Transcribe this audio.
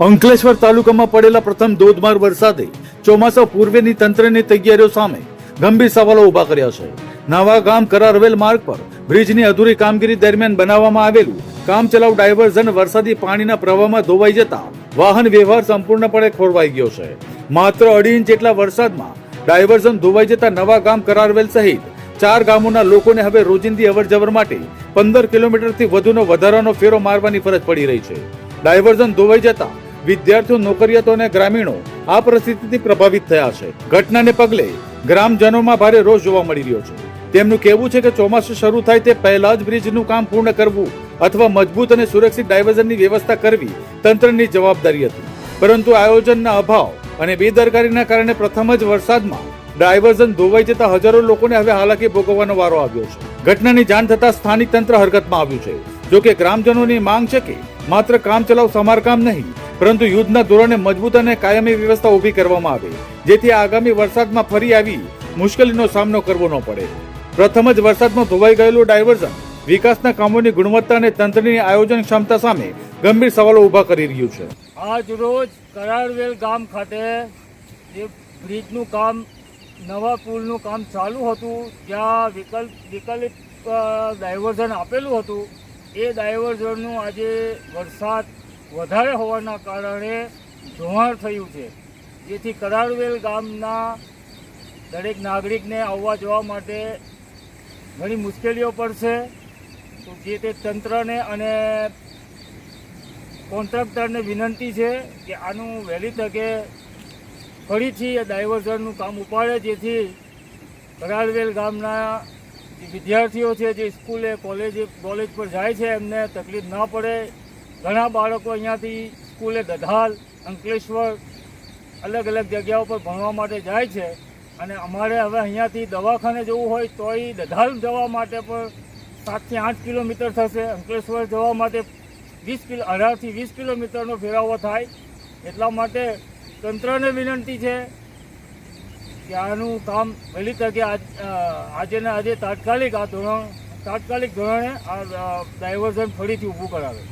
અંકલેશ્વર તાલુકામાં પડેલા પ્રથમ ધોધમાર વરસાદે ચોમાસા પૂર્વેની તંત્રની તૈયારીઓ સામે ગંભીર સવાલો ઉભા કર્યા છે. નવા ગામ કરારવેલ માર્ગ પર બ્રિજની અધૂરી કામગીરી દરમિયાન બનાવવામાં આવેલું કામચલાઉ ડાયવર્ઝન વરસાદી પાણીના પ્રવાહમાં ધોવાઈ જતા વાહન વ્યવહાર સંપૂર્ણપણે ખોરવાઈ ગયો છે. માત્ર 2.5 ઇંચ જેટલા વરસાદમાં ડાયવર્ઝન ધોવાઈ જતા નવા ગામ કરારવેલ સહિત 4 ગામોના લોકોને હવે રોજિંદી અવરજવર માટે 15 કિલોમીટરથી વધુનો વધારાનો ફેરો મારવાની ફરજ પડી રહી છે. ડાયવર્ઝન ધોવાઈ જતા વિદ્યાર્થીઓ, નોકરિયાતો અને ગ્રામીણો આ પરિસ્થિતિથી પ્રભાવિત થયા છે. ઘટનાને પગલે ગ્રામજનોમાં ભારે રોષ જોવા મળી રહ્યો છે. તેમનું કહેવું છે કે ચોમાસું શરૂ થાય તે પહેલા જ બ્રિજનું કામ પૂર્ણ કરવું અથવા મજબૂત અને સુરક્ષિત ડાયવર્ઝનની વ્યવસ્થા કરવી તંત્રની જવાબદારી હતી, પરંતુ આયોજનના અભાવ અને બેદરકારીના કારણે પ્રથમ જ વરસાદમાં ડાયવર્ઝન ધોવાઈ જતા હજારો લોકોને હવે હાલાકી ભોગવવાનો વારો આવ્યો છે. ઘટનાની જાણ થતા સ્થાનિક તંત્ર હરકતમાં આવ્યું છે. જોકે ગ્રામજનોની માંગ છે કે માત્ર કામચલાઉ સમારકામ નહીં, પરંતુ યુદ્ધના ધોરણે મજબૂત અને કાયમી વ્યવસ્થા ઊભી કરવામાં આવે, જેથી આગામી વરસાદમાં ફરી આવી મુશ્કેલીનો સામનો કરવો ન પડે. પ્રથમ જ વરસાદમાં ધોવાઈ ગયેલું ડાયવર્ઝન વિકાસના કામોની ગુણવત્તા અને તંત્રની આયોજન ક્ષમતા સામે ગંભીર સવાલો ઉભા કરી રહ્યું છે. આજ રોજ કરારવેલ ગામ ખાતે જે બ્રિજનું કામ, નવા પુલનું કામ ચાલુ હતું, જ્યાં વિકલ્પ ડાયવર્ઝન આપેલું હતું, એ ડાયવર્ઝનનું આજે વરસાદ વધારે હોવાના કારણે ધોવાણ થયું છે, જેથી કરારવેલ ગામના દરેક નાગરિકને આવવા જવા માટે ઘણી મુશ્કેલીઓ પડશે. તો જે તે તંત્રને અને કોન્ટ્રાક્ટરને વિનંતી છે કે આનું વહેલી તકે ફરીથી ડાયવર્ઝનનું કામ ઉપાડે, જેથી કરારવેલ ગામના જે વિદ્યાર્થીઓ છે, જે સ્કૂલે કોલેજ પર જાય છે, એમને તકલીફ ના પડે. ઘણા બાળકો અહીંયાથી સ્કૂલે દધાલ, અંકલેશ્વર, અલગ અલગ જગ્યાઓ પર ભણવા માટે જાય છે, અને અમારે હવે અહીંયાથી દવાખાને જવું હોય તોય દધાલ જવા માટે પણ 7 થી 8 કિલોમીટર થશે. અંકલેશ્વર જવા માટે 18 થી 20 કિલોમીટરનો ફેરાવો થાય. એટલા માટે તંત્રને વિનંતી છે કે આનું કામ વહેલી તકે આજે તાત્કાલિક ધોરણે આ ડાયવર્ઝન ફરીથી ઊભું કરાવે.